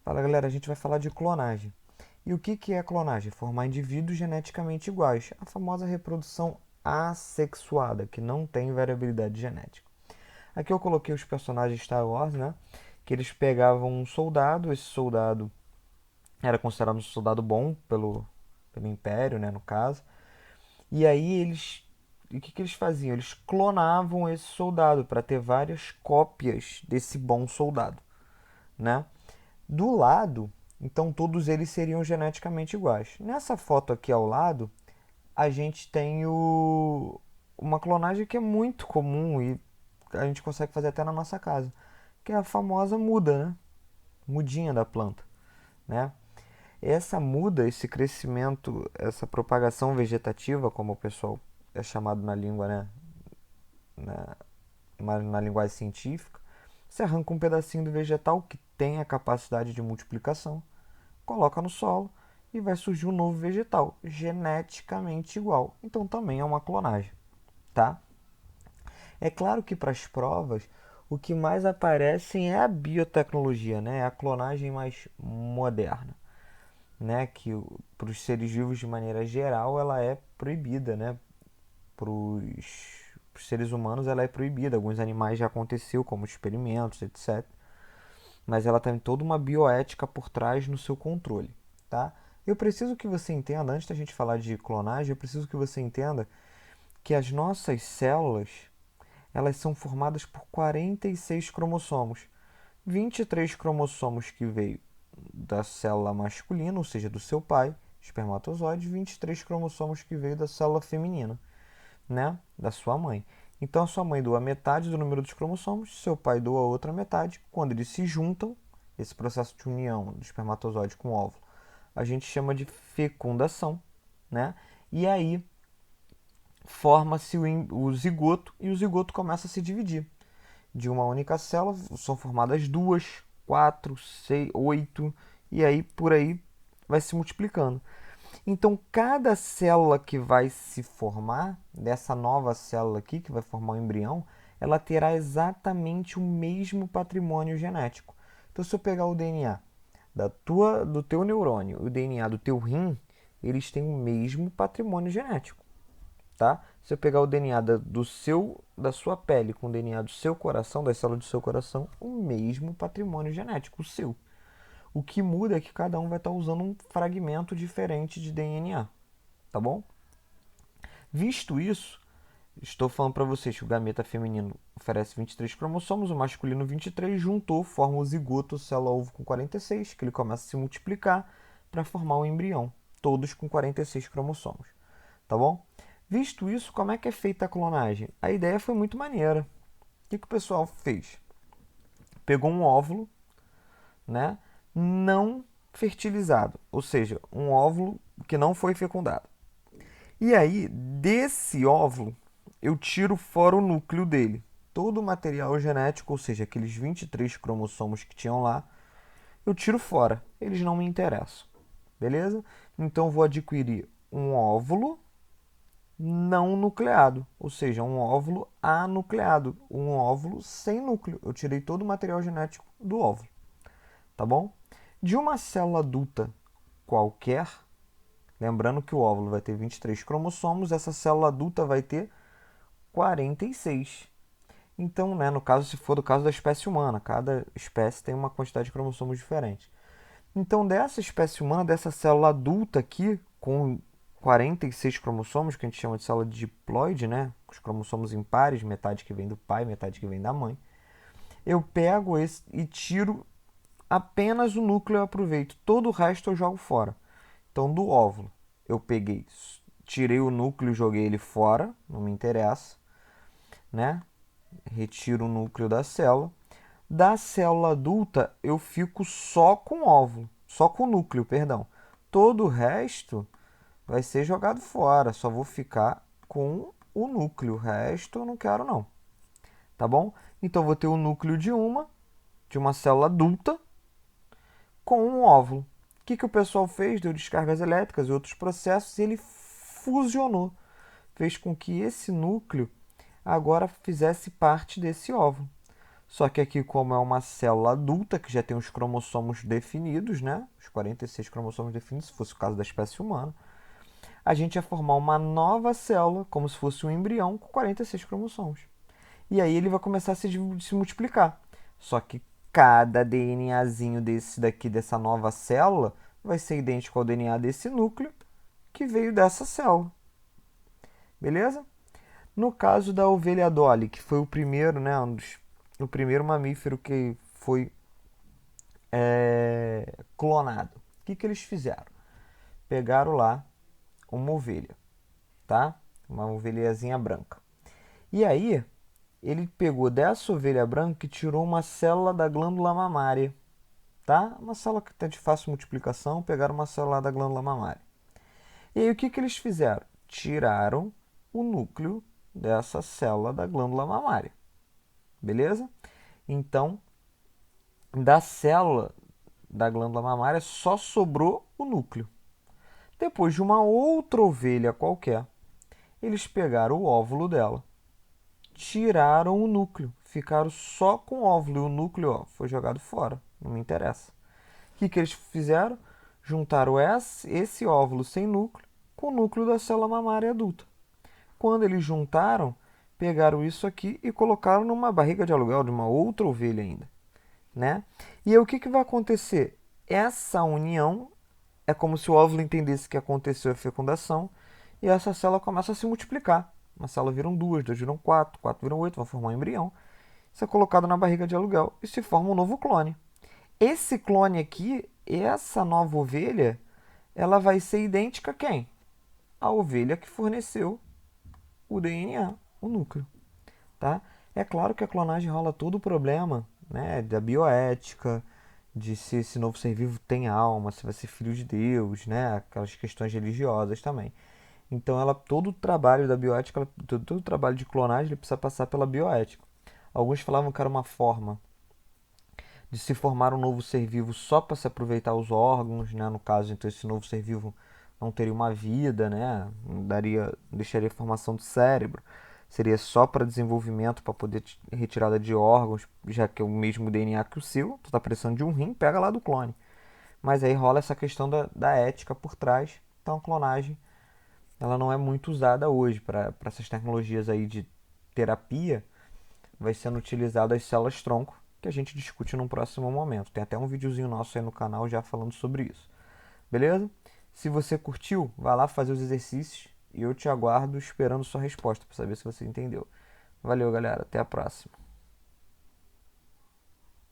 Fala galera, a gente vai falar de clonagem. E o que é clonagem? Formar indivíduos geneticamente iguais, a famosa reprodução assexuada, que não tem variabilidade genética. Aqui eu coloquei os personagens Star Wars, né? Que eles pegavam um soldado, esse soldado era considerado um soldado bom pelo Império, né, no caso. E aí o que eles faziam? Eles clonavam esse soldado para ter várias cópias desse bom soldado, né? Do lado, então todos eles seriam geneticamente iguais. Nessa foto aqui ao lado, a gente tem uma clonagem que é muito comum e a gente consegue fazer até na nossa casa, que é a famosa muda, né? Mudinha da planta, né? Essa muda, esse crescimento, essa propagação vegetativa, como o pessoal é chamado na língua, né? Na linguagem científica, você arranca um pedacinho do vegetal que tem a capacidade de multiplicação, coloca no solo e vai surgir um novo vegetal, geneticamente igual. Então também é uma clonagem, tá? É claro que para as provas o que mais aparece é a biotecnologia, né? É a clonagem mais moderna, né? Que para os seres vivos de maneira geral ela é proibida, né? Para os seres humanos ela é proibida. Alguns animais já aconteceu, como experimentos, etc. Mas ela tem toda uma bioética por trás no seu controle, tá? Eu preciso que você entenda, antes da gente falar de clonagem, eu preciso que você entenda que as nossas células, elas são formadas por 46 cromossomos. 23 cromossomos que veio da célula masculina, ou seja, do seu pai, espermatozoide, 23 cromossomos que veio da célula feminina, né, da sua mãe. Então a sua mãe doa metade do número dos cromossomos, seu pai doa a outra metade. Quando eles se juntam, esse processo de união do espermatozoide com o óvulo, a gente chama de fecundação, né? E aí forma-se o zigoto e o zigoto começa a se dividir. De uma única célula são formadas duas, quatro, seis, oito e aí por aí vai se multiplicando. Então, cada célula que vai se formar, dessa nova célula aqui, que vai formar o embrião, ela terá exatamente o mesmo patrimônio genético. Então, se eu pegar o DNA do teu neurônio e o DNA do teu rim, eles têm o mesmo patrimônio genético, tá? Se eu pegar o DNA da sua pele com o DNA do seu coração, das células do seu coração, o mesmo patrimônio genético, o seu. O que muda é que cada um vai estar usando um fragmento diferente de DNA, tá bom? Visto isso, estou falando para vocês que o gameta feminino oferece 23 cromossomos, o masculino 23, juntou, forma o zigoto, célula-ovo com 46, que ele começa a se multiplicar para formar o embrião, todos com 46 cromossomos, tá bom? Visto isso, como é que é feita a clonagem? A ideia foi muito maneira. O que o pessoal fez? Pegou um óvulo, né, não fertilizado, ou seja, um óvulo que não foi fecundado. E aí, desse óvulo, eu tiro fora o núcleo dele. Todo o material genético, ou seja, aqueles 23 cromossomos que tinham lá, eu tiro fora. Eles não me interessam. Beleza? Então, eu vou adquirir um óvulo não nucleado, ou seja, um óvulo anucleado, um óvulo sem núcleo. Eu tirei todo o material genético do óvulo, tá bom? De uma célula adulta qualquer, lembrando que o óvulo vai ter 23 cromossomos, essa célula adulta vai ter 46. Então, né, no caso, se for do caso da espécie humana, cada espécie tem uma quantidade de cromossomos diferente. Então, dessa espécie humana, dessa célula adulta aqui, com 46 cromossomos, que a gente chama de célula diploide, né, os cromossomos impares, metade que vem do pai, metade que vem da mãe, eu pego esse e tiro apenas o núcleo, eu aproveito. Todo o resto eu jogo fora. Então, do óvulo, eu peguei, tirei o núcleo e joguei ele fora, não me interessa, né? Retiro o núcleo da célula. Da célula adulta, eu fico só com o óvulo, só com o núcleo, perdão. Todo o resto vai ser jogado fora, só vou ficar com o núcleo. O resto eu não quero não, tá bom? Então, vou ter o núcleo de uma célula adulta, com um óvulo. O que o pessoal fez? Deu descargas elétricas e outros processos e ele fusionou. Fez com que esse núcleo agora fizesse parte desse óvulo. Só que aqui, como é uma célula adulta, que já tem os cromossomos definidos, né? Os 46 cromossomos definidos, se fosse o caso da espécie humana, a gente ia formar uma nova célula, como se fosse um embrião, com 46 cromossomos. E aí ele vai começar a se multiplicar. Só que cada DNAzinho desse daqui, dessa nova célula, vai ser idêntico ao DNA desse núcleo que veio dessa célula. Beleza? No caso da ovelha Dolly, que foi o primeiro, né, o primeiro mamífero que foi clonado. O que eles fizeram? Pegaram lá uma ovelha, tá? Uma ovelhazinha branca. E aí, ele pegou dessa ovelha branca e tirou uma célula da glândula mamária, tá? Uma célula que está de fácil multiplicação, pegaram uma célula da glândula mamária. E aí, o que eles fizeram? Tiraram o núcleo dessa célula da glândula mamária. Beleza? Então, da célula da glândula mamária só sobrou o núcleo. Depois de uma outra ovelha qualquer, eles pegaram o óvulo dela, tiraram o núcleo, ficaram só com o óvulo e o núcleo foi jogado fora, não me interessa. O que eles fizeram? Juntaram esse óvulo sem núcleo com o núcleo da célula mamária adulta. Quando eles juntaram, pegaram isso aqui e colocaram numa barriga de aluguel de uma outra ovelha ainda, né? E aí o que vai acontecer? Essa união é como se o óvulo entendesse que aconteceu a fecundação e essa célula começa a se multiplicar. Uma célula viram duas, duas viram quatro, quatro viram oito, vão formar um embrião. Isso é colocado na barriga de aluguel e se forma um novo clone. Esse clone aqui, essa nova ovelha, ela vai ser idêntica a quem? A ovelha que forneceu o DNA, o núcleo. Tá? É claro que a clonagem rola todo o problema, né, da bioética, de se esse novo ser vivo tem alma, se vai ser filho de Deus, né, aquelas questões religiosas também. Então, todo o trabalho da bioética, todo o trabalho de clonagem, ele precisa passar pela bioética. Alguns falavam que era uma forma de se formar um novo ser vivo só para se aproveitar os órgãos, né? No caso, então esse novo ser vivo não teria uma vida, né? Deixaria a formação do cérebro. Seria só para desenvolvimento, para poder retirada de órgãos, já que é o mesmo DNA que o seu. Tu está precisando de um rim, pega lá do clone. Mas aí rola essa questão da ética por trás. Então a clonagem ela não é muito usada hoje para essas tecnologias aí de terapia. Vai sendo utilizado as células tronco, que a gente discute num próximo momento. Tem até um videozinho nosso aí no canal já falando sobre isso. Beleza? Se você curtiu, vá lá fazer os exercícios e eu te aguardo esperando sua resposta para saber se você entendeu. Valeu, galera. Até a próxima.